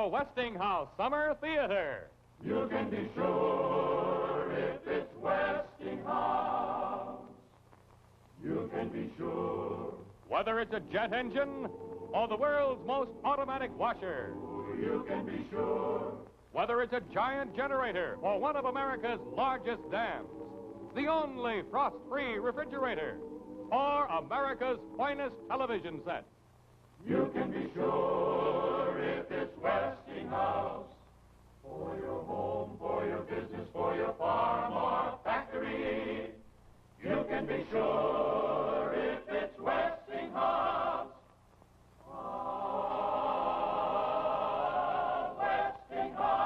Westinghouse Summer Theater. You can be sure if it's Westinghouse. You can be sure. Whether it's a jet engine or the world's most automatic washer. You can be sure. Whether it's a giant generator or one of America's largest dams. The only frost-free refrigerator. Or America's finest television set. You can be sure if it's Westinghouse. For your home, for your business, for your farm or factory. You can be sure if it's Westinghouse. Ah, Westinghouse.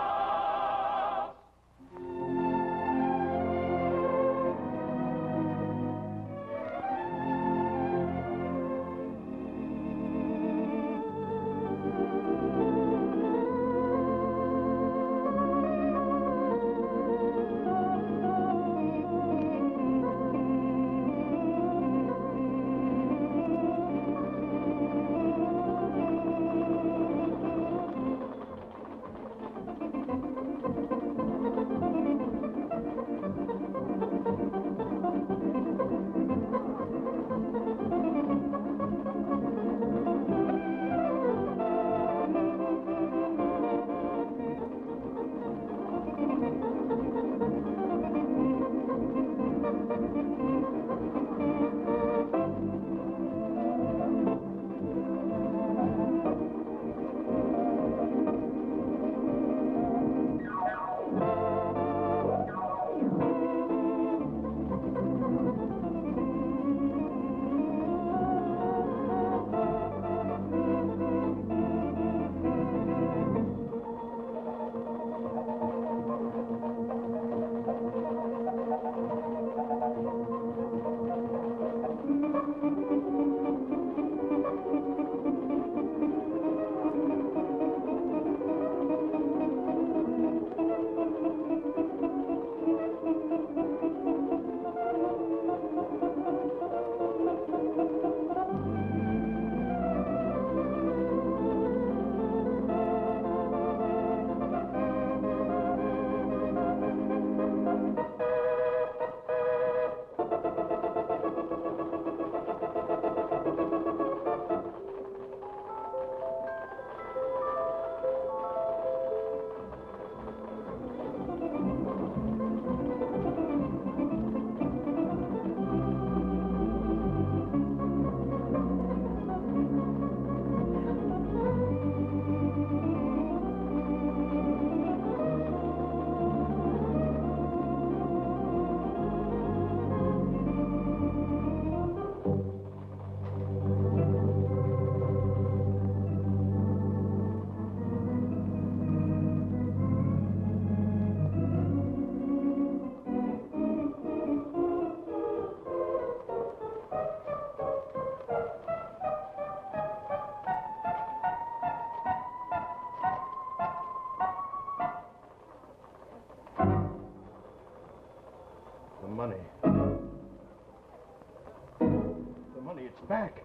money. The money, it's back.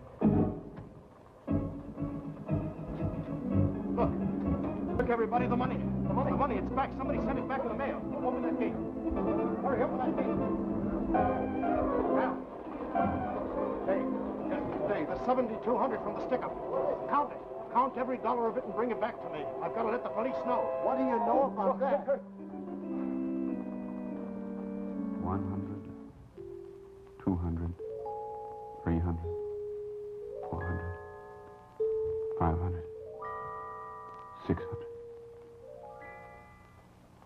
Look, everybody, the money. The money, it's back. Somebody sent it back in the mail. Open that gate. Hurry, open that gate. Now. Hey, the 7,200 from the stick-up. Count it. Count every dollar of it and bring it back to me. I've got to let the police know. What do you know about that? 100, 200, 300, 400, 500, 600.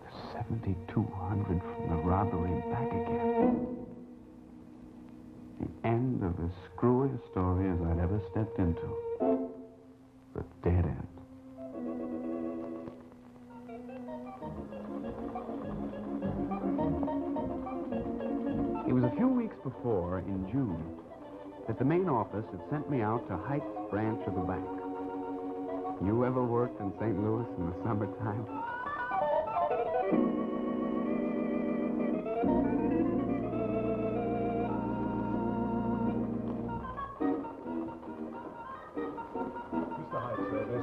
The 7,200 from the robbery back again. The end of as screwy a story as I'd ever stepped into. The dead end. It was a few weeks before, in June, that the main office had sent me out to Heights branch of the bank. You ever worked in St. Louis in the summertime?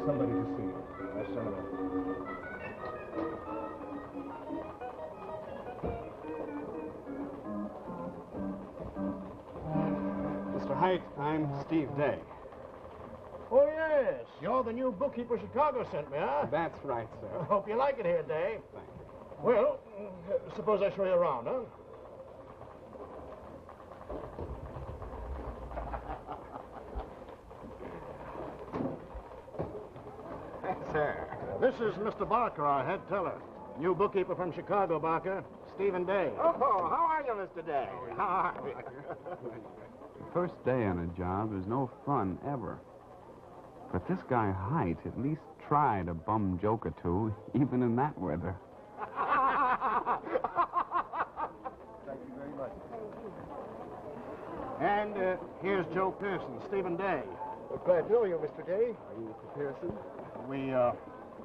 Some ready to see you. Yes, Senator. Mr. Haight, I'm Steve Day. Oh, yes. You're the new bookkeeper Chicago sent me, huh? That's right, sir. Hope you like it here, Day. Thank you. Well, suppose I show you around, huh? Sir. This is Mr. Barker, our head teller. New bookkeeper from Chicago, Barker. Stephen Day. Oh, how are you, Mr. Day? How are you? First day on a job is no fun ever. But this guy Haight at least tried a bum joke or two, even in that weather. Thank you very much. And here's Joe Pearson, Stephen Day. Glad to know you, Mr. Day. Are you Mr. Pearson?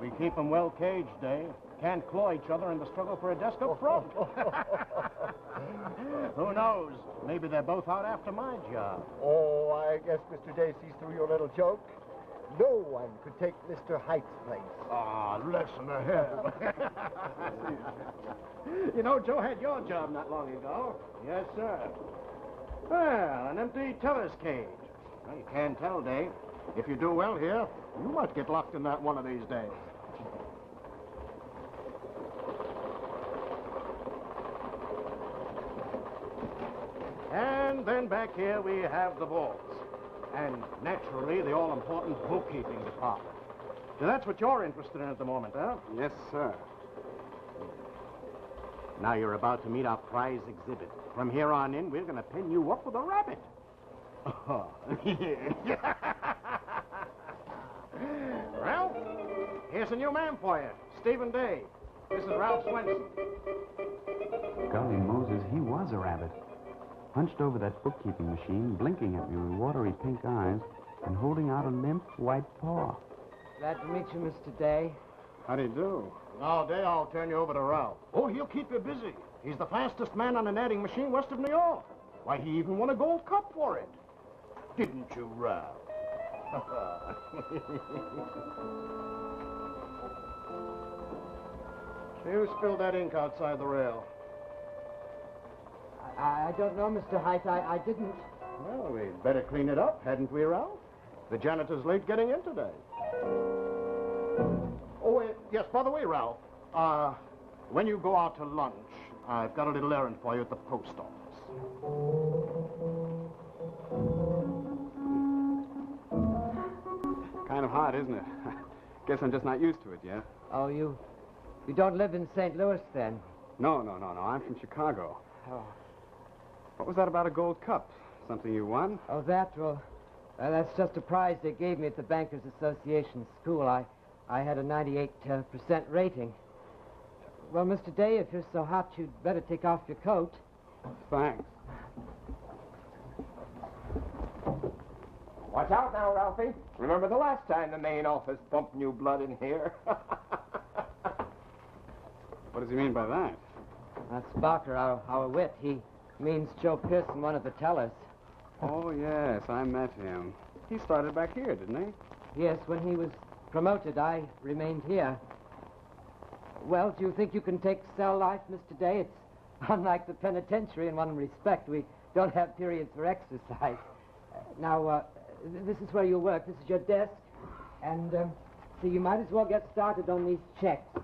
We keep them well caged, Day. Can't claw each other in the struggle for a desk up front. Who knows? Maybe they're both out after my job. Oh, I guess Mr. Day sees through your little joke. No one could take Mr. Haight's place. Ah, lesson ahead. You know, Joe had your job not long ago. Yes, sir. Well, an empty teller's cage. Well, you can't tell, Day. If you do well here, you might get locked in that one of these days. And then back here we have the vaults. And naturally, the all-important bookkeeping department. So that's what you're interested in at the moment, huh? Yes, sir. Now you're about to meet our prize exhibit. From here on in, we're going to pin you up with a rabbit. Oh. Ralph, here's a new man for you, Stephen Day. This is Ralph Swenson. Golly Moses, he was a rabbit. Hunched over that bookkeeping machine, blinking at me with watery pink eyes, and holding out a limp white paw. Glad to meet you, Mr. Day. How do you do? Now, Day, I'll turn you over to Ralph. Oh, he'll keep you busy. He's the fastest man on an adding machine west of New York. Why, he even won a gold cup for it. Didn't you, Ralph? You spilled that ink outside the rail. I don't know, Mr. Haight. I didn't. Well, we'd better clean it up, hadn't we, Ralph? The janitor's late getting in today. Oh, yes, by the way, Ralph, when you go out to lunch, I've got a little errand for you at the post office. Kind of hard, isn't it? Guess I'm just not used to it yet. Oh, you don't live in St. Louis, then? No. I'm from Chicago. Oh. What was that about a gold cup? Something you won? Oh, that? Well, that's just a prize they gave me at the Bankers Association school. I had a 98% rating. Well, Mr. Day, if you're so hot, you'd better take off your coat. Thanks. Watch out now, Ralphie. Remember the last time the main office pumped new blood in here? What does he mean by that? That's Barker, our wit. He means Joe Pearson, one of the tellers. Oh, yes, I met him. He started back here, didn't he? Yes, when he was promoted, I remained here. Well, do you think you can take cell life, Mr. Day? It's unlike the penitentiary in one respect. We don't have periods for exercise. Now, this is where you work. This is your desk. And, so you might as well get started on these checks.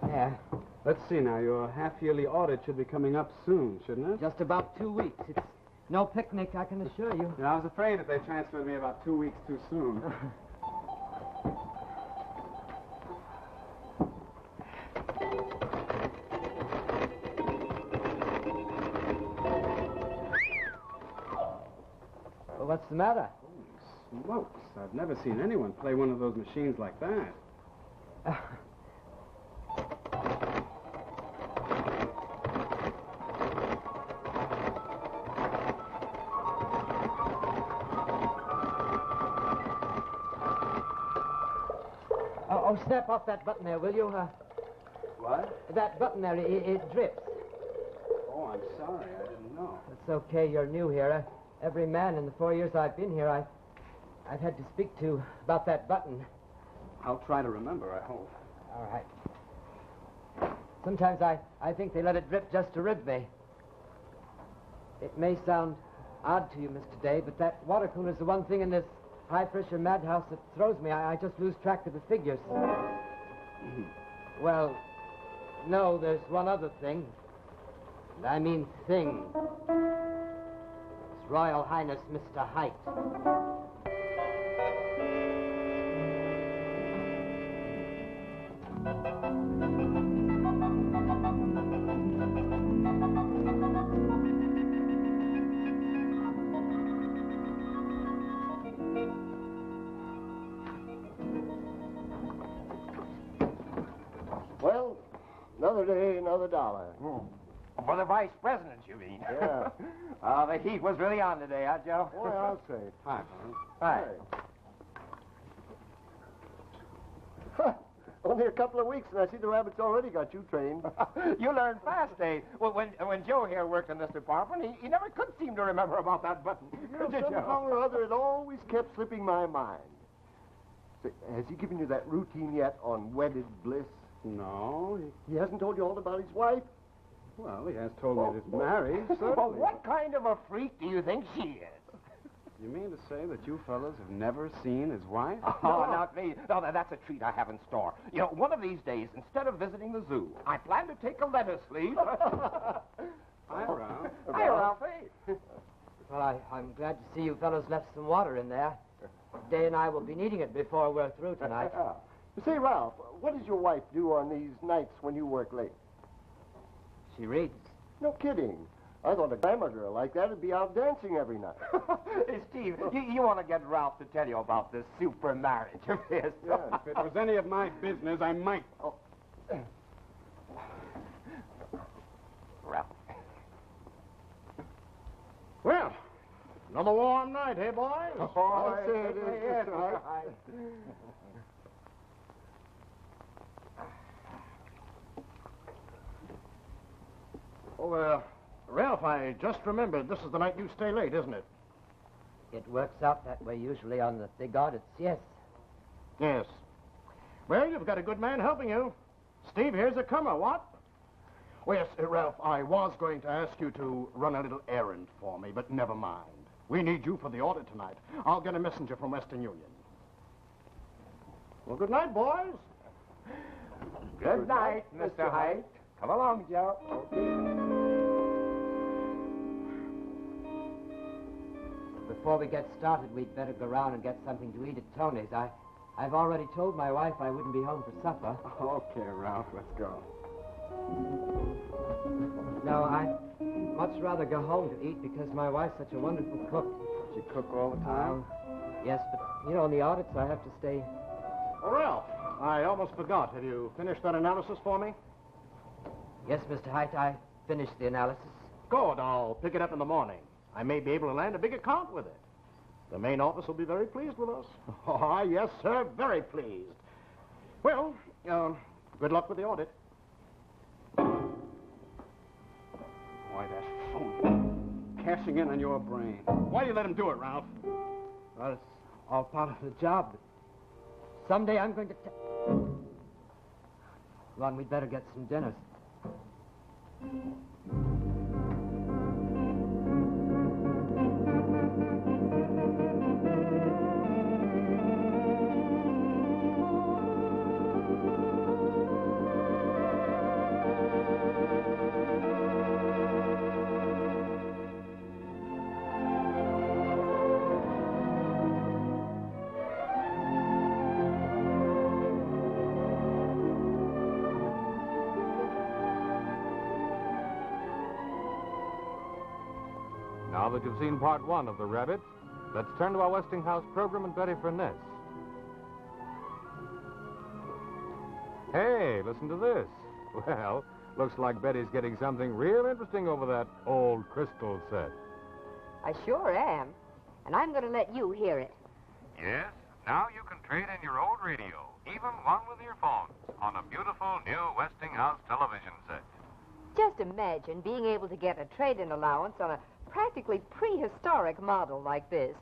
Yeah. Let's see now. Your half-yearly audit should be coming up soon, shouldn't it? Just about 2 weeks. It's no picnic, I can assure you. Yeah, I was afraid that they transferred me about 2 weeks too soon. Well, what's the matter? Holy smokes. I've never seen anyone play one of those machines like that. Oh, snap off that button there, will you? What? That button there, it drips. Oh, I'm sorry. I didn't know. It's okay, you're new here. Every man in the 4 years I've been here, I've had to speak to about that button. I'll try to remember, I hope. All right. Sometimes I think they let it drip just to rib me. It may sound odd to you, Mr. Day, but that water cooler is the one thing in this high-pressure madhouse that throws me. I just lose track of the figures. Well, no, there's one other thing. And I mean thing. His Royal Highness, Mr. Height. Well, another day, another dollar. For the vice president, you mean? Yeah. The heat was really on today, huh, Joe? Boy, I'll say. Hi, Hi. Huh. Only a couple of weeks, and I see the rabbits already got you trained. You learned fast, Dave. Well, when Joe here worked in this department, he never could seem to remember about that button. Could you, Somehow Joe? or other, it always kept slipping my mind. Say, has he given you that routine yet on wedded bliss? No, He hasn't told you all about his wife? well, he has told me that he's married, certainly. Well, what kind of a freak do you think she is? You mean to say that you fellas have never seen his wife? Oh, not me. No, that's a treat I have in store. You know, one of these days, instead of visiting the zoo, I plan to take a lettuce leaf. Hi, Ralph. Hi, Ralphie. Well, I'm glad to see you fellows left some water in there. Day and I will be needing it before we're through tonight. Say, Ralph, what does your wife do on these nights when you work late? She reads. No kidding. I thought a glamour girl like that would be out dancing every night. Hey, Steve, you want to get Ralph to tell you about this super marriage of his? If it was any of my business, I might. Oh. Ralph. Well, another warm night, hey, boys? Oh, I'll say it is, Mr. Height. Oh, Ralph, I just remembered this is the night you stay late, isn't it? It works out that way usually on the big audits, yes. Yes. Well, you've got a good man helping you. Steve, here's a comer, what? Oh, yes, Ralph, I was going to ask you to run a little errand for me, but never mind. We need you for the audit tonight. I'll get a messenger from Western Union. Well, good night, boys. Good night, Mr. Height. Come along, Joe. Before we get started, we'd better go round and get something to eat at Tony's. I've already told my wife I wouldn't be home for supper. Okay, Ralph, let's go. No, I'd much rather go home to eat because my wife's such a wonderful cook. She cook all the time? Yes, but, you know, in the audits, I have to stay. Oh, Ralph, I almost forgot. Have you finished that analysis for me? Yes, Mr. Height, I finished the analysis. Good. I'll pick it up in the morning. I may be able to land a big account with it. The main office will be very pleased with us. Oh, yes, sir, very pleased. Well, good luck with the audit. Why, that phone. Cashing in on your brain. Why do you let him do it, Ralph? Well, it's all part of the job. Someday I'm going to... Ron, we'd better get some dinner. Now that you've seen part one of The Rabbit, let's turn to our Westinghouse program and Betty Furness. Hey, listen to this. Well, looks like Betty's getting something real interesting over that old crystal set. I sure am. And I'm going to let you hear it. Yes, now you can trade in your old radio, even one with earphones, on a beautiful new Westinghouse television set. Just imagine being able to get a trade-in allowance on a practically prehistoric model like this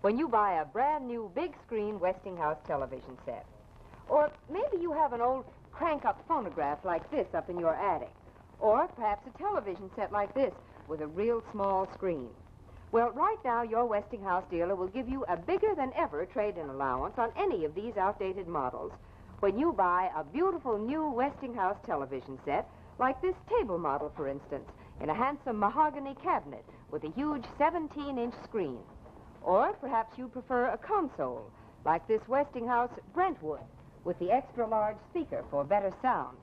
when you buy a brand new big-screen Westinghouse television set. Or maybe you have an old crank-up phonograph like this up in your attic. Or perhaps a television set like this with a real small screen. Well, right now, your Westinghouse dealer will give you a bigger-than-ever trade-in allowance on any of these outdated models when you buy a beautiful new Westinghouse television set, like this table model, for instance, in a handsome mahogany cabinet with a huge 17-inch screen. Or perhaps you prefer a console, like this Westinghouse Brentwood, with the extra-large speaker for better sound.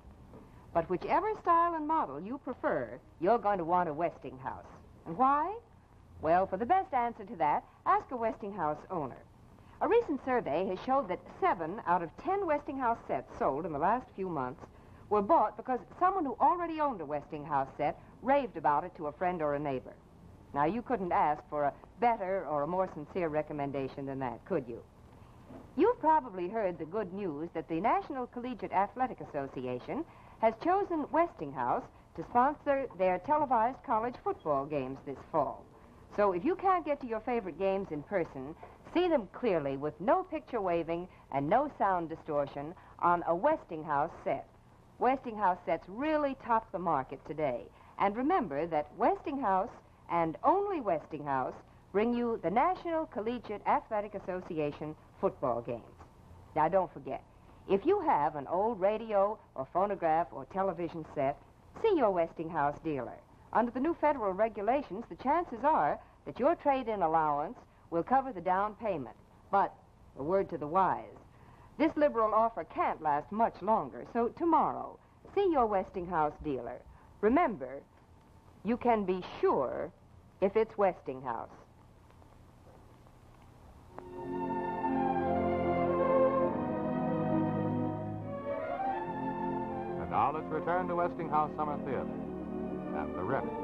But whichever style and model you prefer, you're going to want a Westinghouse. And why? Well, for the best answer to that, ask a Westinghouse owner. A recent survey has showed that 7 out of 10 Westinghouse sets sold in the last few months were bought because someone who already owned a Westinghouse set raved about it to a friend or a neighbor. Now, you couldn't ask for a better or a more sincere recommendation than that, could you? You've probably heard the good news that the National Collegiate Athletic Association has chosen Westinghouse to sponsor their televised college football games this fall. So if you can't get to your favorite games in person, see them clearly with no picture waving and no sound distortion on a Westinghouse set. Westinghouse sets really top the market today. And remember that Westinghouse and only Westinghouse bring you the National Collegiate Athletic Association football games. Now, don't forget, if you have an old radio or phonograph or television set, see your Westinghouse dealer. Under the new federal regulations, the chances are that your trade-in allowance will cover the down payment. But, a word to the wise, this liberal offer can't last much longer, so tomorrow, see your Westinghouse dealer. Remember, you can be sure if it's Westinghouse. And now let's return to Westinghouse Summer Theater and the Remedy.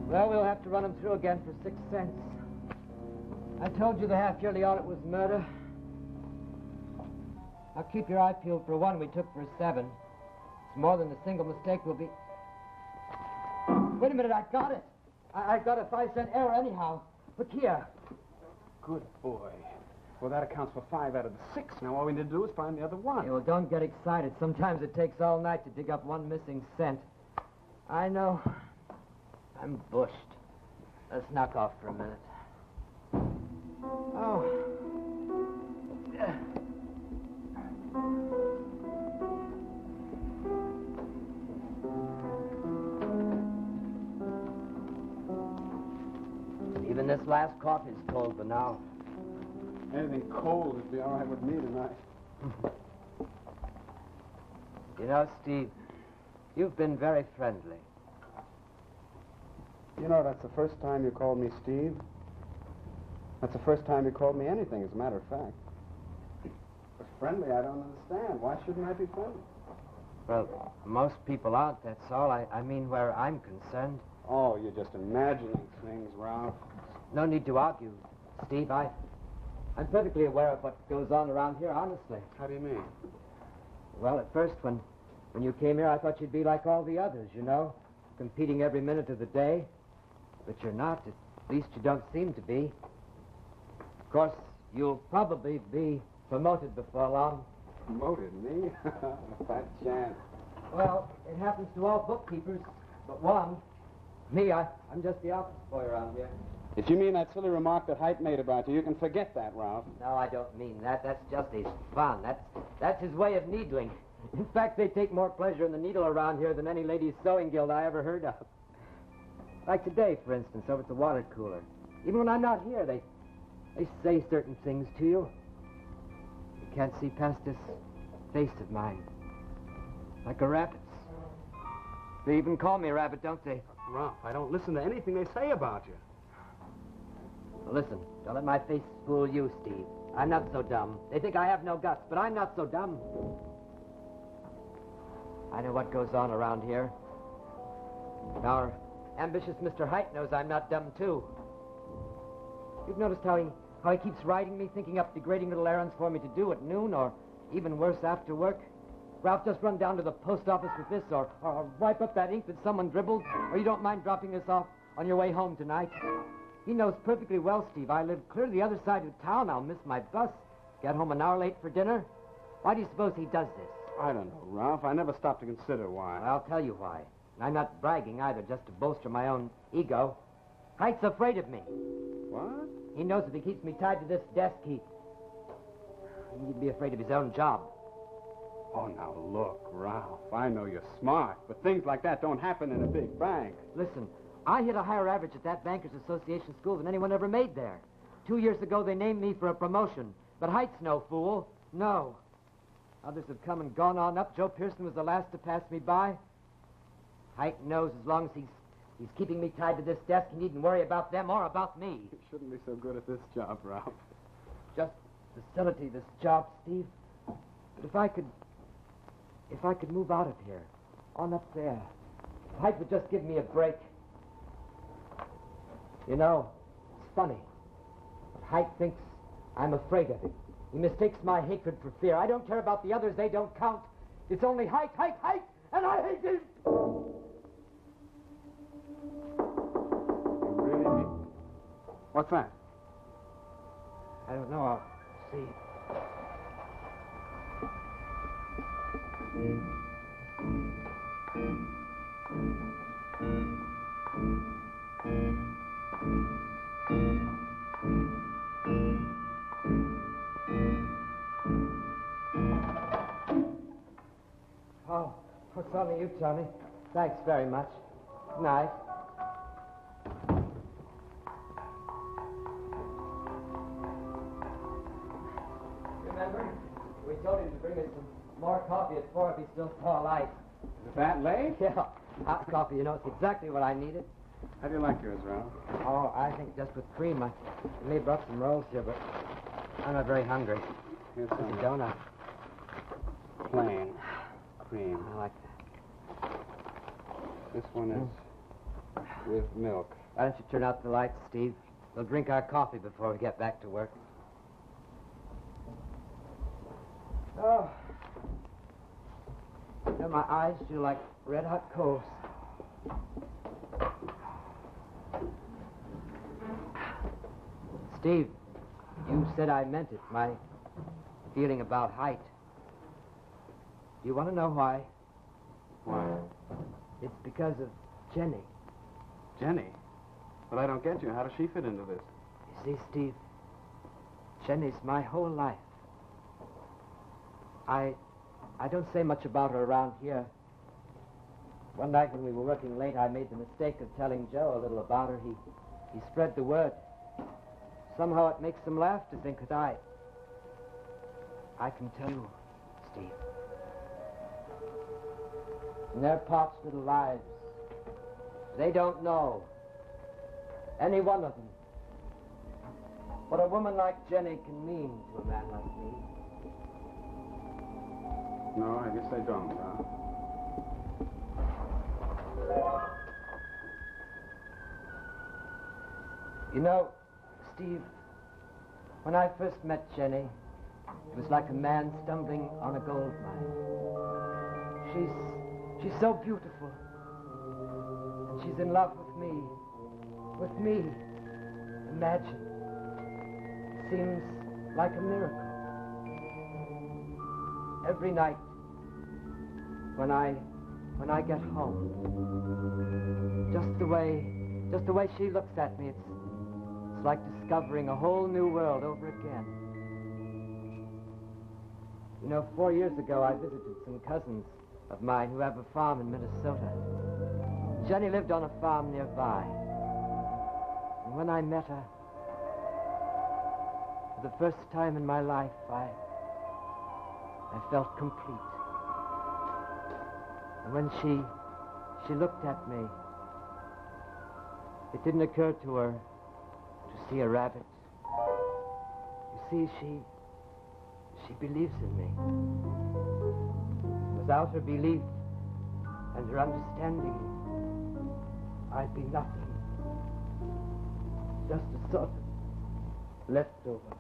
Well, we'll have to run him through again for 6 cents. I told you the half-yearly audit was murder. Now, keep your eye peeled for one we took for 7. It's more than a single mistake will be... Wait a minute, I got it. I got a 5-cent error anyhow. Look here. Good boy. Well, that accounts for 5 out of the 6. Now, all we need to do is find the other one. Hey, well, don't get excited. Sometimes it takes all night to dig up one missing cent. I know. I'm bushed. Let's knock off for a minute. Oh. Even this last cough is cold, but now... Anything cold would be all right with me tonight. You know, Steve, you've been very friendly. You know, that's the first time you called me Steve. That's the first time you called me anything, as a matter of fact. But friendly, I don't understand. Why shouldn't I be friendly? Well, most people aren't, that's all. I mean, where I'm concerned. Oh, you're just imagining things, Ralph. No need to argue, Steve. I'm perfectly aware of what goes on around here, honestly. How do you mean? Well, at first, when you came here, I thought you'd be like all the others, you know, competing every minute of the day. But you're not. At least you don't seem to be. Of course, you'll probably be promoted before long. Promoted? Me? Fat chance. Well, it happens to all bookkeepers, but one. Me, I'm just the office boy around here. If you mean that silly remark that Height made about you, you can forget that, Ralph. No, I don't mean that. That's just his fun. That's his way of needling. In fact, they take more pleasure in the needle around here than any ladies' sewing guild I ever heard of. Like today, for instance, over at the water cooler. Even when I'm not here, they say certain things to you. You can't see past this face of mine. Like a rabbit's. They even call me a rabbit, don't they? Ralph, I don't listen to anything they say about you. Well, listen, don't let my face fool you, Steve. I'm not so dumb. They think I have no guts, but I'm not so dumb. I know what goes on around here. And our ambitious Mr. Height knows I'm not dumb, too. You've noticed how he keeps writing me, thinking up degrading little errands for me to do at noon, or even worse, after work? Ralph, just run down to the post office with this, or wipe up that ink that someone dribbled, or you don't mind dropping this off on your way home tonight. He knows perfectly well, Steve. I live clear to the other side of town. I'll miss my bus, get home an hour late for dinner. Why do you suppose he does this? I don't know, Ralph. I never stopped to consider why. I'll tell you why. And I'm not bragging either, just to bolster my own ego. Height's afraid of me. What? He knows if he keeps me tied to this desk, he'd be afraid of his own job. Oh, now look, Ralph, I know you're smart, but things like that don't happen in a big bank. Listen, I hit a higher average at that Bankers Association school than anyone ever made there. 2 years ago, they named me for a promotion, but Height's no fool. No. Others have come and gone on up. Joe Pearson was the last to pass me by. Height knows as long as he's keeping me tied to this desk, he needn't worry about them or about me. You shouldn't be so good at this job, Ralph. Just facility, this job, Steve. But if I could move out of here, on up there, if Height would just give me a break. You know, it's funny. But Height thinks I'm afraid of him. He mistakes my hatred for fear. I don't care about the others. They don't count. It's only Height, and I hate him! You really mean... What's that? I don't know. I'll see. Oh, it's only you, Tony. Thanks very much. Good night. Remember, we told him to bring us some more coffee at 4 if he still saw light. Is it that late? Yeah, hot coffee, you know, it's exactly what I needed. How do you like yours, Ralph? Oh, I think just with cream. I may have brought some rolls here, but I'm not very hungry. Here's It's a some donut. plain cream. I like that. This one is with milk. Why don't you turn out the lights, Steve? We'll drink our coffee before we get back to work. Oh. Yeah, my eyes feel like red-hot coals. Steve, you said I meant it, my feeling about Height. Do you want to know why? Why? It's because of Jenny. Jenny? But I don't get you. How does she fit into this? You see, Steve, Jenny's my whole life. I don't say much about her around here. One night when we were working late, I made the mistake of telling Joe a little about her. He spread the word. Somehow it makes him laugh to think that I can tell you, Steve. In their parched little lives, they don't know, any one of them, what a woman like Jenny can mean to a man like me. No, I guess I don't, Ralph. You know, Steve, when I first met Jenny, it was like a man stumbling on a gold mine. She's so beautiful. And she's in love with me. With me. Imagine. It seems like a miracle. Every night, when I get home, just the way she looks at me, it's like discovering a whole new world over again. You know, 4 years ago, I visited some cousins of mine who have a farm in Minnesota. Jenny lived on a farm nearby. And when I met her, for the first time in my life, I felt complete. When she looked at me, it didn't occur to her to see a rabbit. You see, she believes in me. Without her belief and her understanding, I'd be nothing. Just a sort of leftover.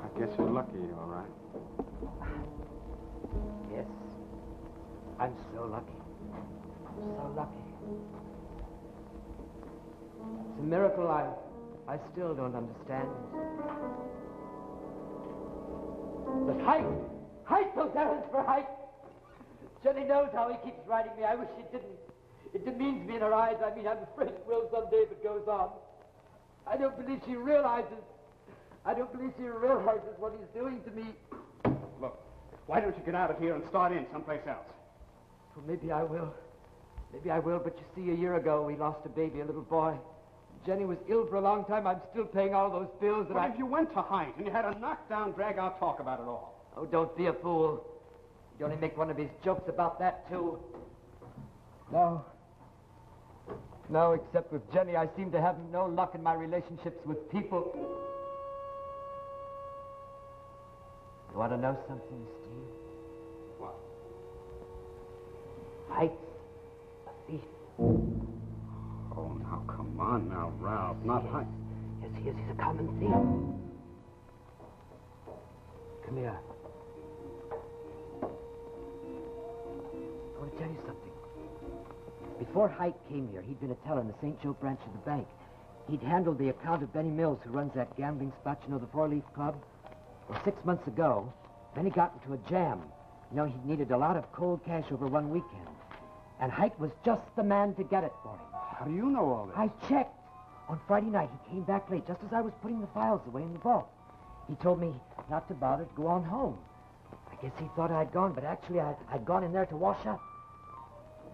I guess you're lucky, all right. Yes. I'm so lucky. So lucky. It's a miracle I still don't understand. But Height those errands for Height. Jenny knows how he keeps writing me. I wish she didn't. It demeans me in her eyes. I mean, I'm afraid it will someday if it goes on. I don't believe she realizes what he's doing to me. Look, why don't you get out of here and start in someplace else? Well, maybe I will. Maybe I will, but you see, a year ago, we lost a baby, a little boy. Jenny was ill for a long time. I'm still paying all those bills that What if you went to Height and you had a knockdown, drag-out talk about it all? Oh, don't be a fool. You only make one of his jokes about that, too. No, except with Jenny, I seem to have no luck in my relationships with people. You want to know something, Steve? What? Height's a thief. Oh, now, come on now, Ralph. Not Height. Yes, he is. He's a common thief. Come here. I want to tell you something. Before Height came here, he'd been a teller in the St. Joe branch of the bank. He'd handled the account of Benny Mills, who runs that gambling spot, you know, the Four Leaf Club. Well, 6 months ago, Benny got into a jam. You know, he needed a lot of cold cash over one weekend. And Height was just the man to get it for him. How do you know all this? I checked. On Friday night, he came back late, just as I was putting the files away in the vault. He told me not to bother, to go on home. I guess he thought I'd gone, but actually I'd gone in there to wash up.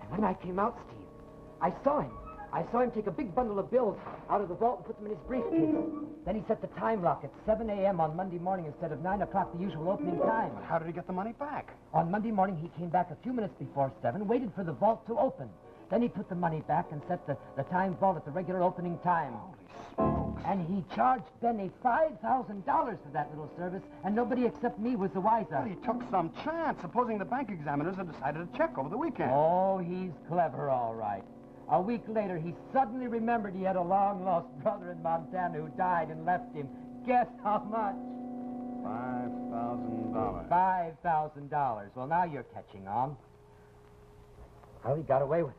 And when I came out, Steve, I saw him. I saw him take a big bundle of bills out of the vault and put them in his briefcase. Then he set the time lock at 7 a.m. on Monday morning instead of 9 o'clock, the usual opening time. How did he get the money back? On Monday morning, he came back a few minutes before 7, waited for the vault to open. Then he put the money back and set the time vault at the regular opening time. Holy smokes. And he charged Benny $5,000 for that little service, and nobody except me was the wiser. Well, he took some chance, supposing the bank examiners had decided to check over the weekend. Oh, he's clever, all right. A week later, he suddenly remembered he had a long-lost brother in Montana who died and left him. Guess how much? $5,000. $5,000. Well, now you're catching on. Well, he got away with it.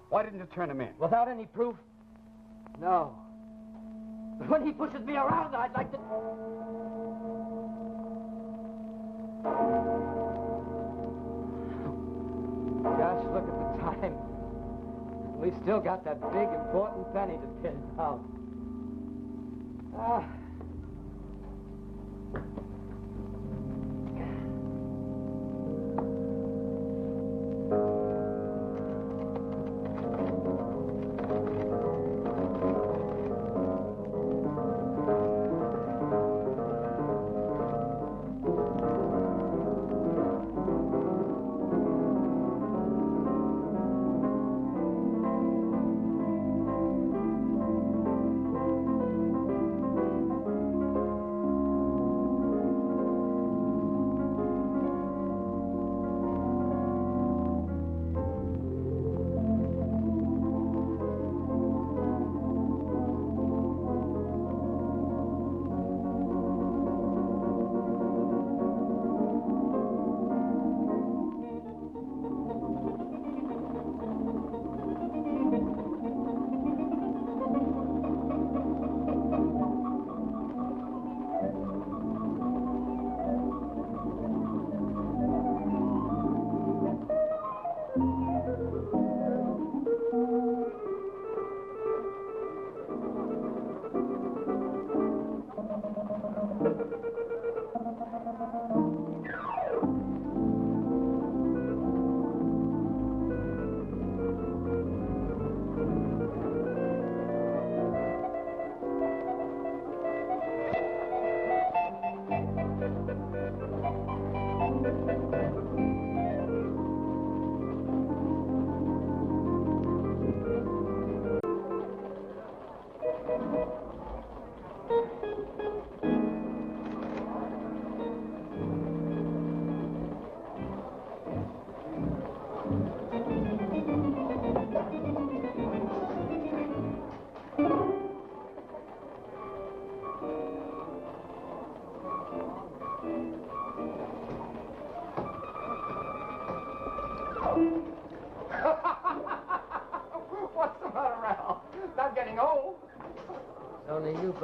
Why didn't you turn him in? Without any proof? No. But when he pushes me around, I'd like to... Gosh, look at the time. We've still got that big, important penny to pin down.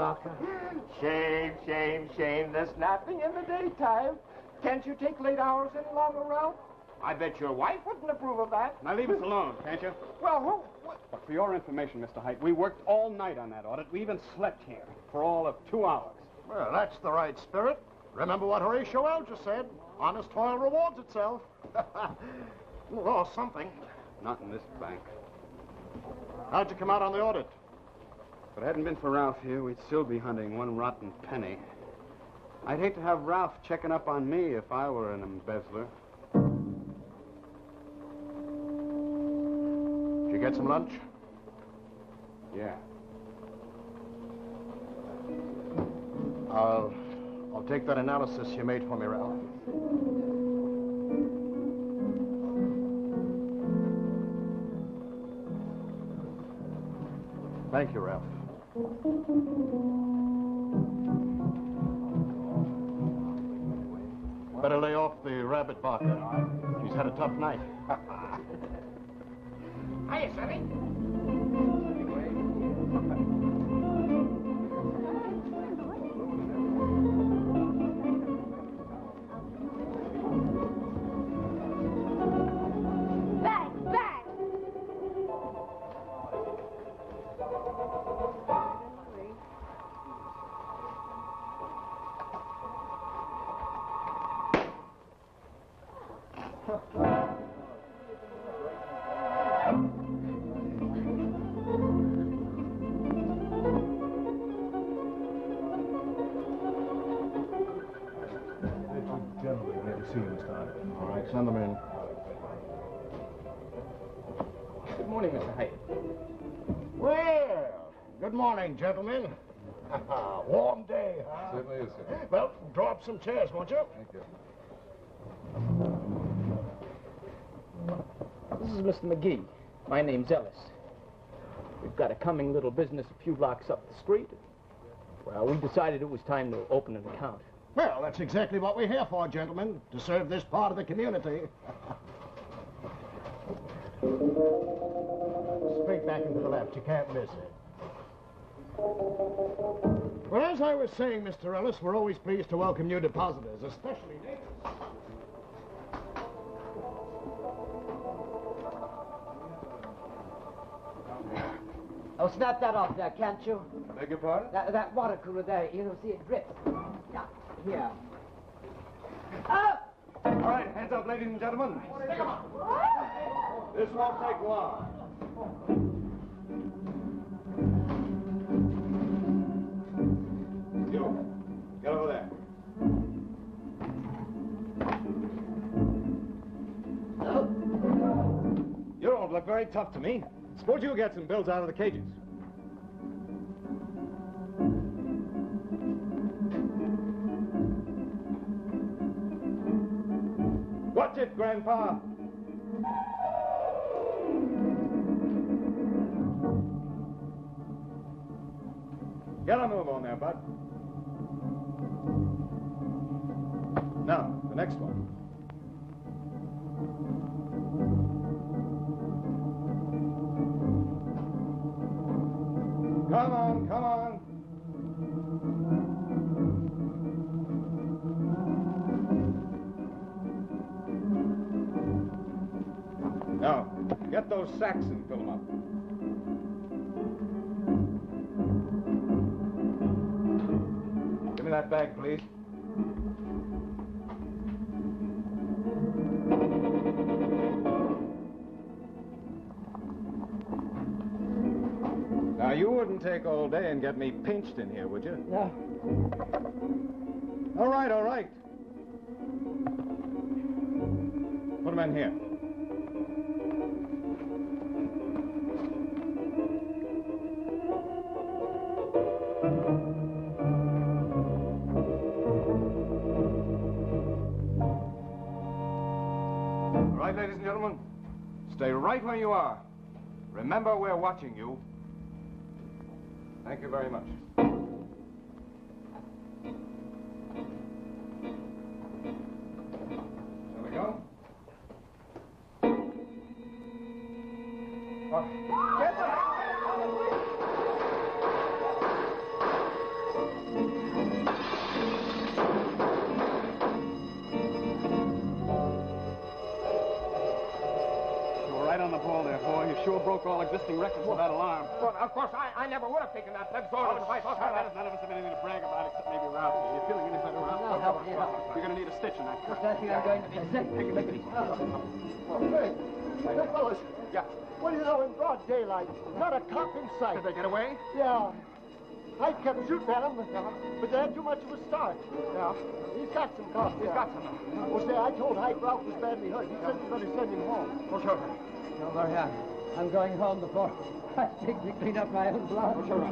Barker. Shame, shame, shame. There's napping in the daytime. Can't you take late hours any longer, Ralph? I bet your wife wouldn't approve of that. Now leave us alone, can't you? Well, who? But for your information, Mr. Height, we worked all night on that audit. We even slept here for all of 2 hours. Well, that's the right spirit. Remember what Horatio Alger said. Honest toil rewards itself. Well, something. Not in this bank. How'd you come out on the audit? If it hadn't been for Ralph here, we'd still be hunting one rotten penny. I'd hate to have Ralph checking up on me if I were an embezzler. Did you get some lunch? Yeah. I'll take that analysis you made for me, Ralph. Thank you, Ralph. Better lay off the rabbit, Barker. He's had a tough night. Hiya, Sonny. Back, back! Gentlemen, glad to see you, Mr. Hunter. All right, send them in. Good morning, Mr. Height. Well, good morning, gentlemen. Warm day, huh? Certainly is, sir. Well, draw up some chairs, won't you? Thank you. This is Mr. McGee. My name's Ellis. We've got a coming little business a few blocks up the street. Well, we decided it was time to open an account. Well, that's exactly what we're here for, gentlemen, to serve this part of the community. Straight back into the left. You can't miss it. Well, as I was saying, Mr. Ellis, we're always pleased to welcome new depositors, especially neighbors. Oh, snap that off there, can't you? Beg your pardon? That water cooler there, you know, see it drips. Yeah, here. Up! All right, hands up, ladies and gentlemen. This won't take long. You, get over there. You don't look very tough to me. Suppose you get some bills out of the cages. Watch it, Grandpa. Get a move on there, bud. Now, the next one. Come on, come on. Now, get those sacks and fill them up. Give me that bag, please. Now, you wouldn't take all day and get me pinched in here, would you? No. All right, all right. Put them in here. All right, ladies and gentlemen, stay right where you are. Remember, we're watching you. Thank you very much. Shall we go? Get the ball there, boy. You sure broke all existing records with that alarm. Well, of course, I never would have taken that plebs order if I thought that. None of us have anything to brag about except maybe Ralph. You feeling any better, Ralph? No, help me out. You're going to need a stitch in that cut. I think I'm going to be sick. Take it easy. Hey, fellas. Yeah. What do you know, in broad daylight, not a cop in sight. Did they get away? Yeah. I kept shooting at them, but they had too much of a start. Yeah. He's got some cops. He's got some. Well, say, I told Hyde Ralph was badly hurt. He said you better send him home. Oh, sure. No, Marianne. I'm going home before I think to clean up my own blood. Oh, sure.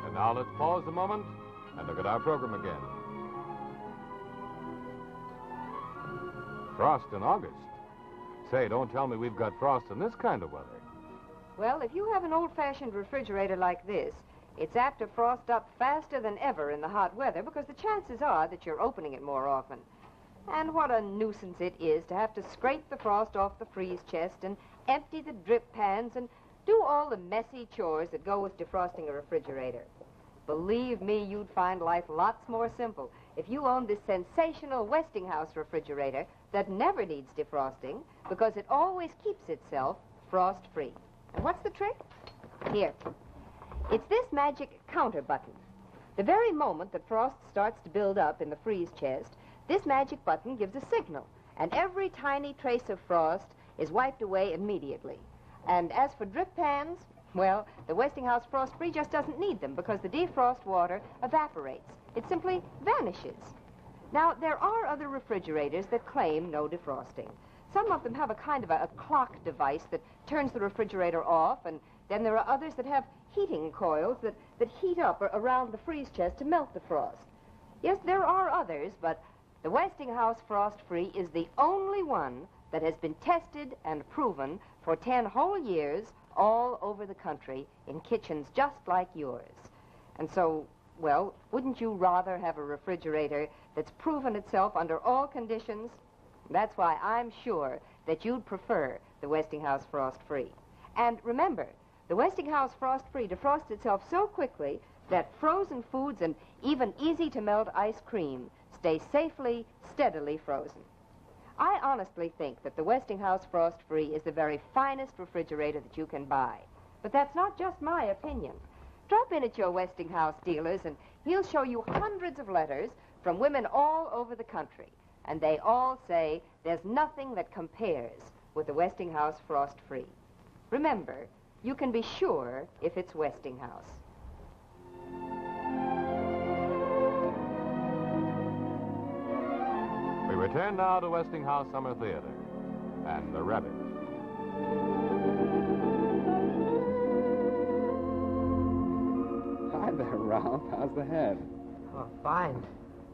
And now let's pause a moment and look at our program again. Frost in August. Say, don't tell me we've got frost in this kind of weather. Well, if you have an old-fashioned refrigerator like this, it's apt to frost up faster than ever in the hot weather because the chances are that you're opening it more often. And what a nuisance it is to have to scrape the frost off the freeze chest and empty the drip pans and do all the messy chores that go with defrosting a refrigerator. Believe me, you'd find life lots more simple if you owned this sensational Westinghouse refrigerator that never needs defrosting because it always keeps itself frost-free. And what's the trick? Here. It's this magic counter button. The very moment that frost starts to build up in the freeze chest, this magic button gives a signal, and every tiny trace of frost is wiped away immediately. And as for drip pans, well, the Westinghouse Frost-Free just doesn't need them because the defrost water evaporates. It simply vanishes. Now, there are other refrigerators that claim no defrosting. Some of them have a kind of a clock device that turns the refrigerator off, and then there are others that have heating coils that heat up around the freeze chest to melt the frost. Yes, there are others, but the Westinghouse Frost-Free is the only one that has been tested and proven for 10 whole years all over the country in kitchens just like yours. And so, well, wouldn't you rather have a refrigerator that's proven itself under all conditions? That's why I'm sure that you'd prefer the Westinghouse Frost-Free. And remember, the Westinghouse Frost-Free defrosts itself so quickly that frozen foods and even easy-to-melt ice cream stay safely, steadily frozen. I honestly think that the Westinghouse Frost-Free is the very finest refrigerator that you can buy. But that's not just my opinion. Drop in at your Westinghouse dealers and he'll show you hundreds of letters from women all over the country. And they all say there's nothing that compares with the Westinghouse Frost-Free. Remember, you can be sure if it's Westinghouse. We return now to Westinghouse Summer Theater and The Rabbit. Hi there, Ralph. How's the head? Oh, fine.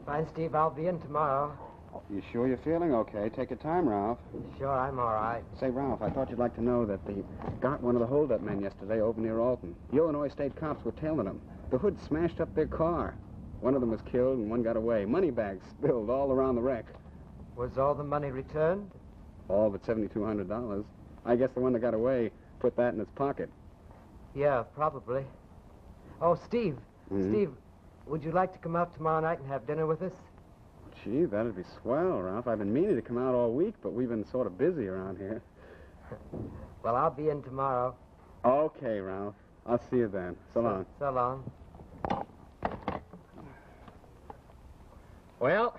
Fine, Steve. I'll be in tomorrow. Oh, you sure you're feeling okay? Take your time, Ralph. Sure, I'm all right. Say, Ralph, I thought you'd like to know that they got one of the holdup men yesterday over near Alton. The Illinois state cops were tailing them. The hood smashed up their car. One of them was killed and one got away. Money bags spilled all around the wreck. Was all the money returned? All but $7,200. I guess the one that got away put that in his pocket. Yeah, probably. Oh, Steve. Mhm. Steve, would you like to come out tomorrow night and have dinner with us? Gee, that'd be swell, Ralph. I've been meaning to come out all week, but we've been sort of busy around here. Well, I'll be in tomorrow. Okay, Ralph. I'll see you then. So long. So long. Well,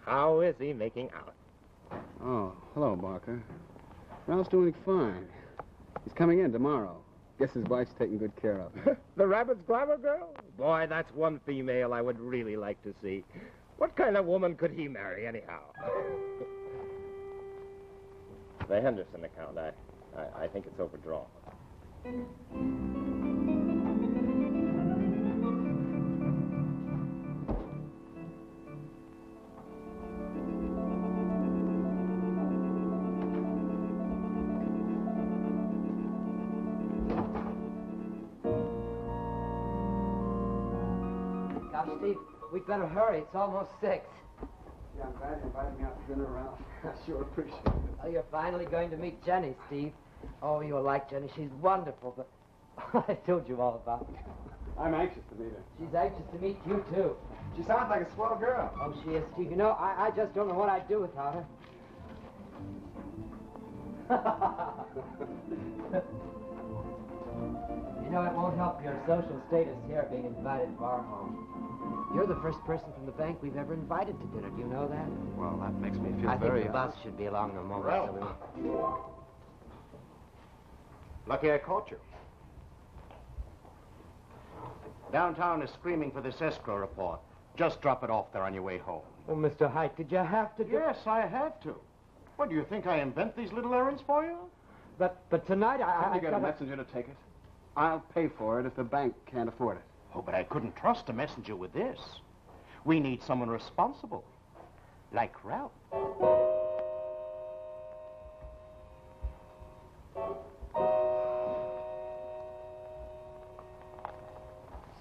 how is he making out? Oh, hello, Barker. Ralph's doing fine. He's coming in tomorrow. Guess his wife's taking good care of him. The Rabbit's glamour girl? Boy, that's one female I would really like to see. What kind of woman could he marry, anyhow? The Henderson account, I think it's overdrawn. Gosh, Steve, we'd better hurry. It's almost 6. Yeah, I'm glad you invited me out to dinner, Ralph. I sure appreciate it. Oh, you're finally going to meet Jenny, Steve. Oh, you'll like Jenny. She's wonderful, but I told you all about her. I'm anxious to meet her. She's anxious to meet you, too. She sounds like a swell girl. Oh, she is, Steve. You know, I just don't know what I'd do without her. You know, it won't help your social status here being invited to our home. You're the first person from the bank we've ever invited to dinner. Do you know that? Well, that makes me feel I very... think the bus should be along the moment. Well. So we... Lucky I caught you. Downtown is screaming for this escrow report. Just drop it off there on your way home. Oh, Mr. Hite, did you have to do... Yes, I had to. What, do you think I invent these little errands for you? But tonight Can I you get a gotta- messenger to take it? I'll pay for it if the bank can't afford it. Oh, but I couldn't trust a messenger with this. We need someone responsible. Like Ralph.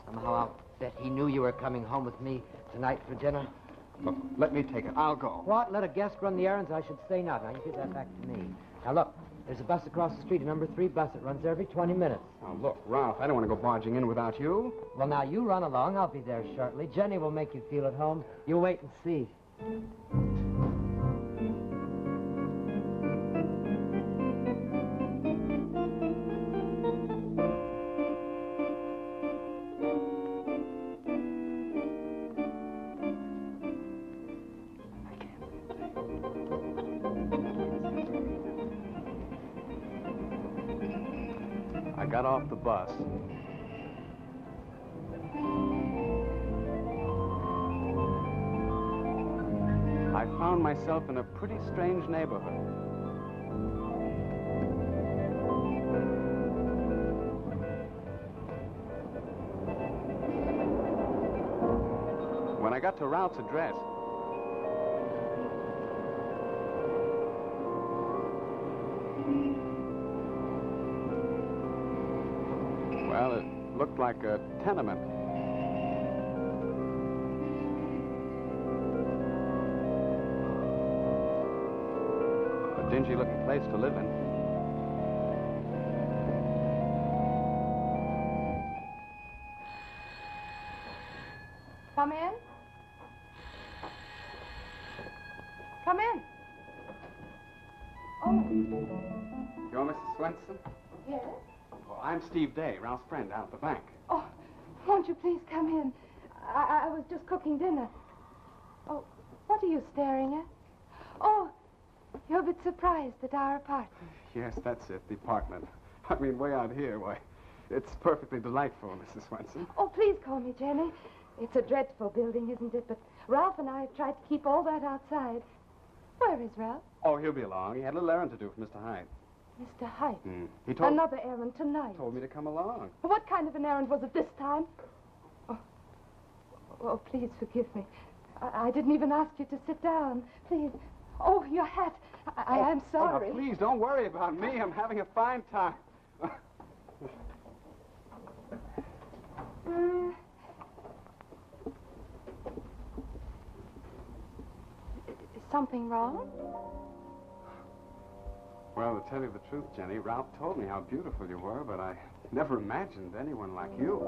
Somehow I'll bet he knew you were coming home with me tonight for dinner. Look, let me take it. I'll go. What? Let a guest run the errands? I should say not. Now, you give that back to me. Now, look, there's a bus across the street, a number 3 bus. It runs every 20 minutes. Now, look, Ralph, I don't want to go barging in without you. Well, now, you run along. I'll be there shortly. Jenny will make you feel at home. You wait and see. I got off the bus. I found myself in a pretty strange neighborhood. When I got to Ralph's address, well, it looked like a tenement. A dingy-looking place to live in. Come in. Come in. Oh, You're Mrs. Swenson? yes? Well, I'm Steve Day, Ralph's friend out at the bank. Oh, won't you please come in? I was just cooking dinner. Oh, what are you staring at? Oh, you're a bit surprised at our apartment. Yes, that's it, the apartment. I mean, way out here, why, it's perfectly delightful, Mrs. Swenson. Oh, please call me Jenny. It's a dreadful building, isn't it? But Ralph and I have tried to keep all that outside. Where is Ralph? Oh, he'll be along. He had a little errand to do for Mr. Hyde. Mr. Hyde. He told Another errand tonight. me to come along. What kind of an errand was it this time? Oh, please forgive me. I didn't even ask you to sit down. Please. Oh, your hat. I'm sorry. Oh, please, don't worry about me. I'm having a fine time. Is something wrong? Well, to tell you the truth, Jenny, Ralph told me how beautiful you were, but I never imagined anyone like you.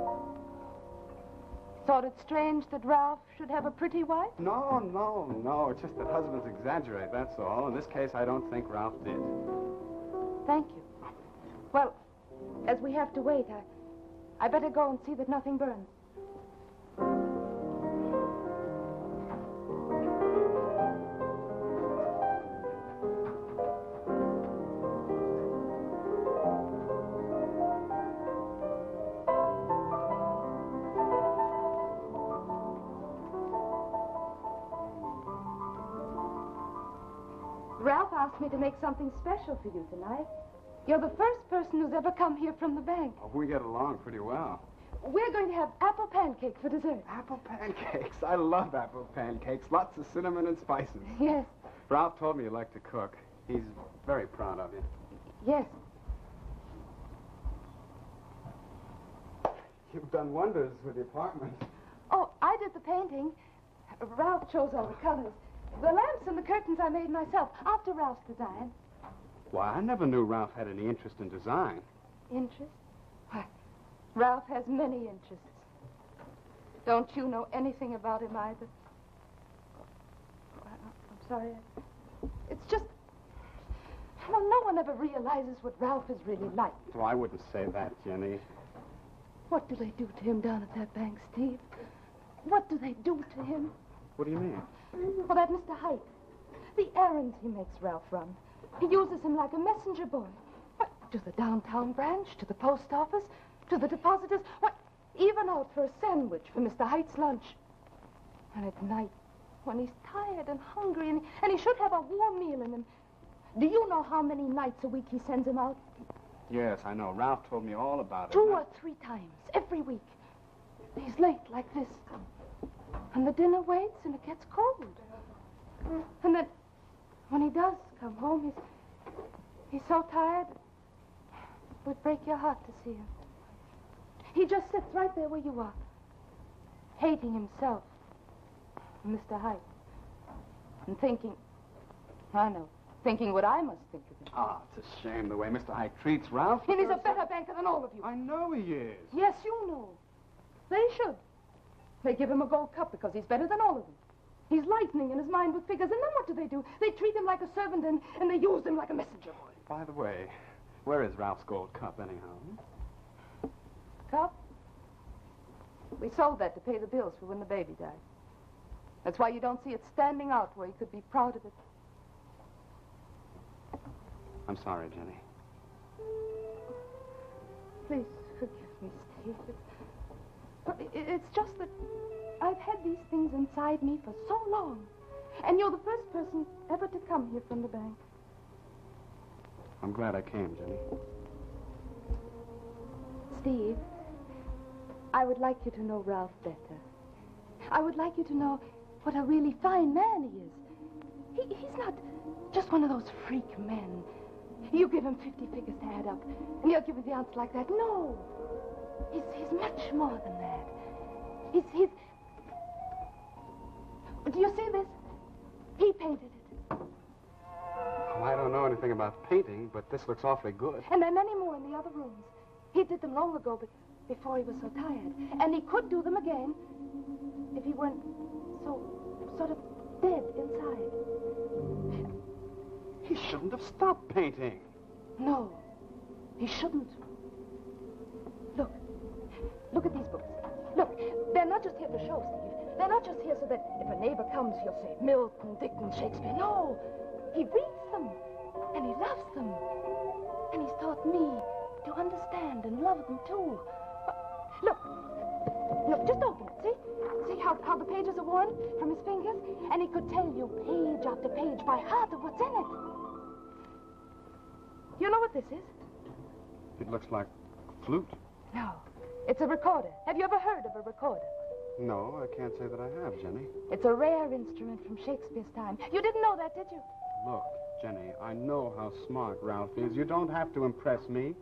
Thought it strange that Ralph should have a pretty wife? No. It's just that husbands exaggerate, that's all. In this case, I don't think Ralph did. Thank you. Well, as we have to wait, I better go and see that nothing burns. Ralph asked me to make something special for you tonight. You're the first person who's ever come here from the bank. Oh, we get along pretty well. We're going to have apple pancakes for dessert. Apple pancakes. I love apple pancakes. Lots of cinnamon and spices. Yes, Ralph told me you like to cook. He's very proud of you. yes. You've done wonders with the apartment. Oh, I did the painting. Ralph chose all the colors. The lamps and the curtains I made myself after Ralph's design. Why, I never knew Ralph had any interest in design. Interest? Why, Ralph has many interests. Don't you know anything about him either? I'm sorry. It's just... Well, no one ever realizes what Ralph is really like. Well, I wouldn't say that, Jenny. What do they do to him down at that bank, Steve? What do they do to him? What do you mean? Well, that Mr. Height. The errands he makes Ralph run. He uses him like a messenger boy. What, to the downtown branch, to the post office, to the depositors. What, even out for a sandwich for Mr. Height's lunch. And at night, when he's tired and hungry and he should have a warm meal in him. Do you know how many nights a week he sends him out? Yes, I know. Ralph told me all about it. 2 or 3 times, every week. He's late like this. And the dinner waits and it gets cold. And then, when he does come home, he's so tired, it would break your heart to see him. He just sits right there where you are, hating himself, Mr. Height, and thinking, I know, thinking what I must think of him. Ah, it's a shame the way Mr. Height treats Ralph. And he's a better banker than all of you. I know he is. Yes, you know. They should. They give him a gold cup because he's better than all of them. He's lightning in his mind with figures, and then what do? They treat him like a servant, and they use him like a messenger boy. By the way, where is Ralph's gold cup, anyhow? Cup? We sold that to pay the bills for when the baby died. That's why you don't see it standing out where you could be proud of it. I'm sorry, Jenny. Please forgive me, Steve. It's just that I've had these things inside me for so long. And you're the first person ever to come here from the bank. I'm glad I came, Jenny. Steve, I would like you to know Ralph better. I would like you to know what a really fine man he is. He's not just one of those freak men. You give him 50 figures to add up, and he'll give you the answer like that. No. He's much more than that. He's... Do you see this? He painted it. Well, I don't know anything about painting, but this looks awfully good. And there are many more in the other rooms. He did them long ago, but before he was so tired. And he could do them again if he weren't so sort of dead inside. He shouldn't have stopped painting. No, he shouldn't. Look at these books. Look, they're not just here for show, Steve. They're not just here so that if a neighbor comes, he'll say Milton, Dickens, Shakespeare. No, he reads them, and he loves them. And he's taught me to understand and love them, too. Look, just open it, see? See how the pages are worn from his fingers? And he could tell you page after page by heart of what's in it. You know what this is? It looks like a flute. No, it's a recorder. Have you ever heard of a recorder? No, I can't say that I have, Jenny. It's a rare instrument from Shakespeare's time. You didn't know that, did you? Look, Jenny, I know how smart Ralph is. You don't have to impress me.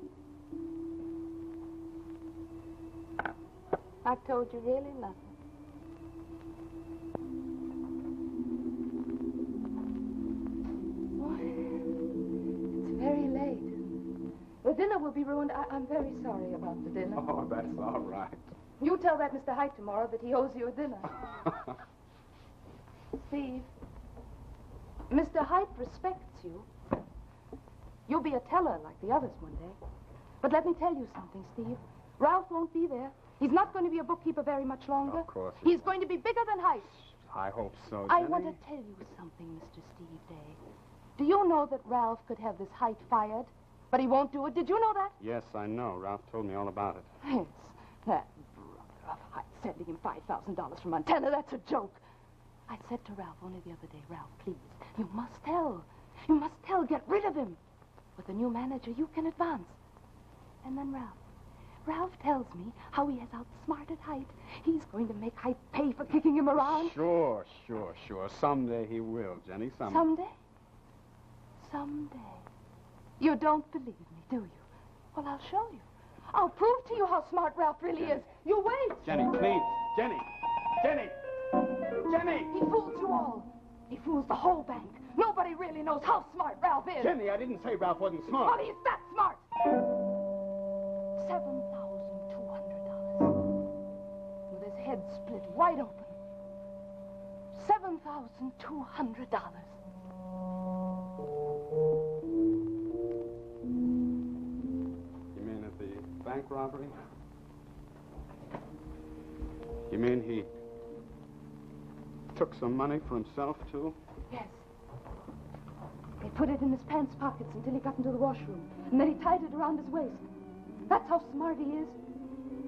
I've told you really nothing. It's very late. The dinner will be ruined. I'm very sorry about the dinner. Oh, that's all right. You tell that Mr. Height tomorrow that he owes you a dinner. Steve, Mr. Height respects you. You'll be a teller like the others one day. But let me tell you something, Steve. Ralph won't be there. He's not going to be a bookkeeper very much longer. Of course. He's going to be bigger than Height. I hope so, Jenny. I want to tell you something, Mr. Steve Day. Do you know that Ralph could have this Height fired? But he won't do it. Did you know that? Yes, I know. Ralph told me all about it. Yes. That brother of Height sending him $5,000 from Montana. That's a joke. I said to Ralph only the other day, Ralph, please, you must tell. You must tell. Get rid of him. With the new manager, you can advance. And then Ralph tells me how he has outsmarted Height. He's going to make Height pay for kicking him around. Sure. Someday he will, Jenny. Someday? You don't believe me, do you? Well, I'll show you. I'll prove to you how smart Ralph really is. You wait. Jenny, please. Jenny! He fools you all. He fools the whole bank. Nobody really knows how smart Ralph is. Jenny, I didn't say Ralph wasn't smart. Well, he's that smart. $7,200. With his head split wide open. $7,200. You mean at the bank robbery? You mean he took some money for himself, too? Yes. He put it in his pants pockets until he got into the washroom. And then he tied it around his waist. That's how smart he is.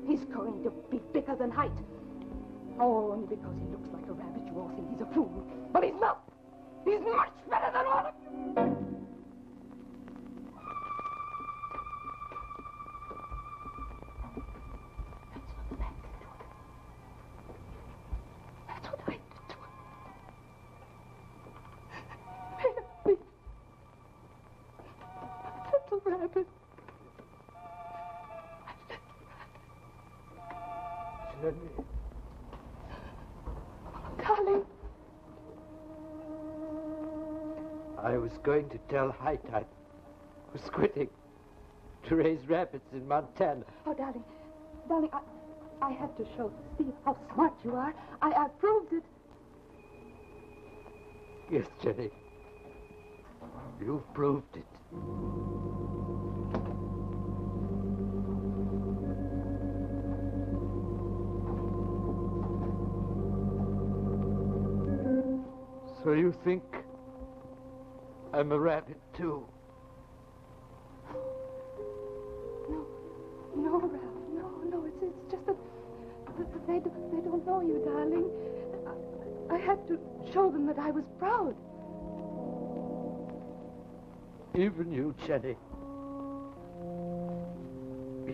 He's going to be bigger than Height. Oh, only because he looks like a rabbit, you all think he's a fool. But he's not. He's much better than all of you. That's what Height did to him. Little rabbit. Jenny. Darling. I was going to tell Height I was quitting to raise rabbits in Montana. Oh, darling. Darling, I have to show Steve how smart you are. I've proved it. Yes, Jenny. You've proved it. So you think I'm a rabbit, too? No, Ralph. No. It's just that they don't know you, darling. I had to show them that I was proud. Even you, Jenny.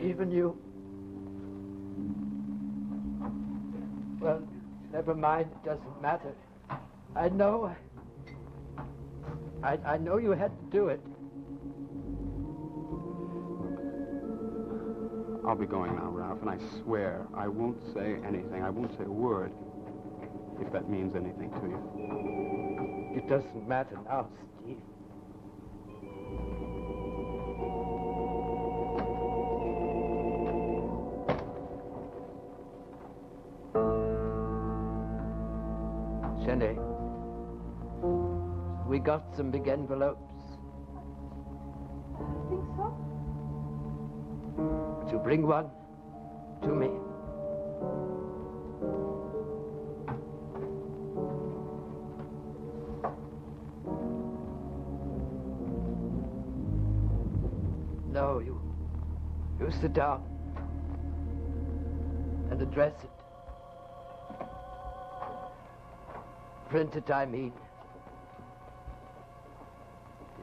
Even you. Well, never mind. It doesn't matter. I know. I know you had to do it. I'll be going now, Ralph, and I swear I won't say anything. I won't say a word, if that means anything to you. It doesn't matter now, Steve. Jenny, we got some big envelopes. I think so. Would you bring one to me? No, you sit down and address it. Print it, I mean.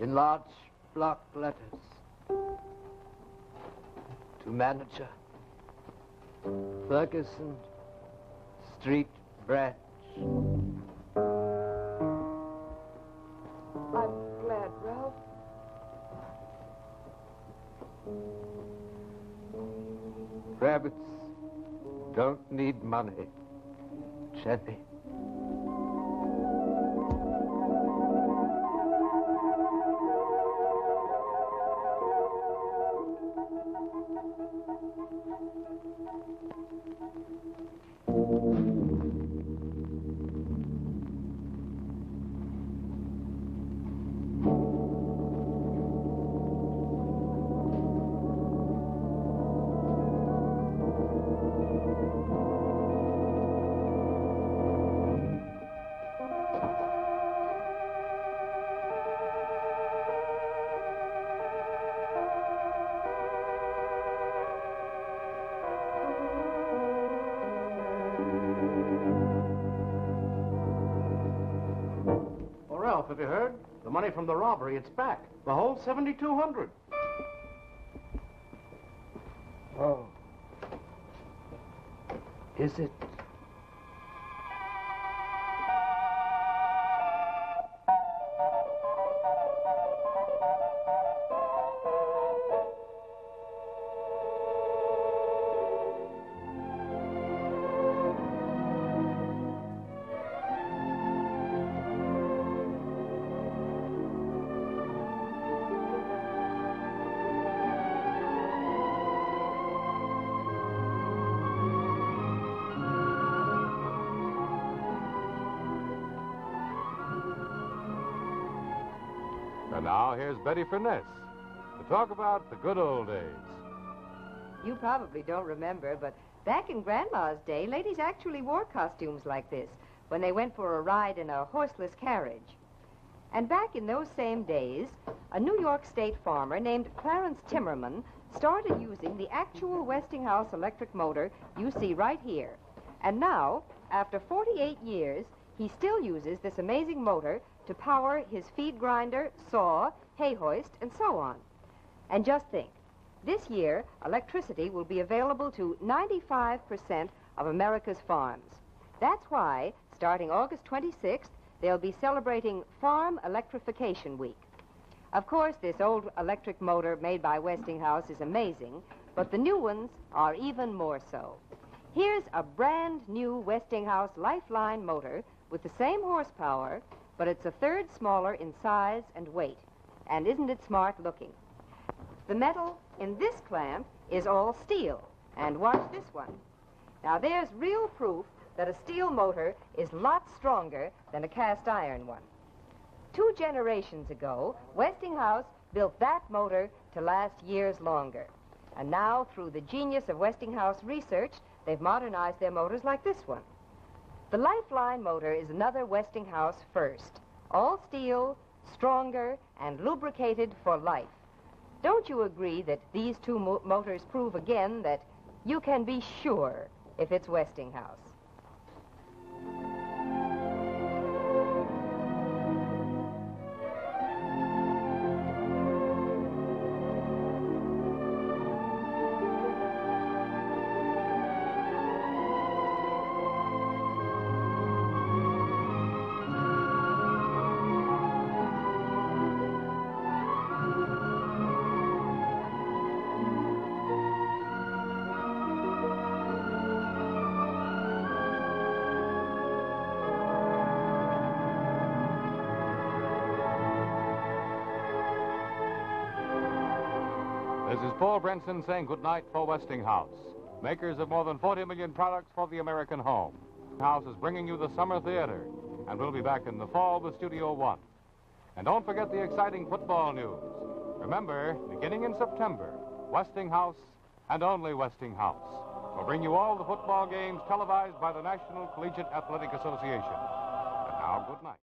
In large block letters. To manager. Ferguson Street Branch. I'm glad, Ralph. Rabbits don't need money, Jenny. Ralph, have you heard? The money from the robbery, it's back. The whole $7,200. Oh. Is it? And now here's Betty Furness to talk about the good old days. You probably don't remember, but back in Grandma's day, ladies actually wore costumes like this when they went for a ride in a horseless carriage. And back in those same days, a New York State farmer named Clarence Timmerman started using the actual Westinghouse electric motor you see right here. And now, after 48 years, he still uses this amazing motor to power his feed grinder, saw, hay hoist, and so on. And just think, this year, electricity will be available to 95% of America's farms. That's why, starting August 26th, they'll be celebrating Farm Electrification Week. Of course, this old electric motor made by Westinghouse is amazing, but the new ones are even more so. Here's a brand new Westinghouse Lifeline motor with the same horsepower, but it's a third smaller in size and weight. And isn't it smart looking? The metal in this clamp is all steel. And watch this one. Now, there's real proof that a steel motor is lots stronger than a cast iron one. 2 generations ago, Westinghouse built that motor to last years longer. And now, through the genius of Westinghouse research, they've modernized their motors like this one. The Lifeline motor is another Westinghouse first. All steel, stronger, and lubricated for life. Don't you agree that these 2 motors prove again that you can be sure if it's Westinghouse? This is Paul Brenson saying goodnight for Westinghouse, makers of more than 40 million products for the American home. House is bringing you the Summer Theater, and we'll be back in the fall with Studio One. And don't forget the exciting football news. Remember, beginning in September, Westinghouse and only Westinghouse will bring you all the football games televised by the National Collegiate Athletic Association. And now, good night.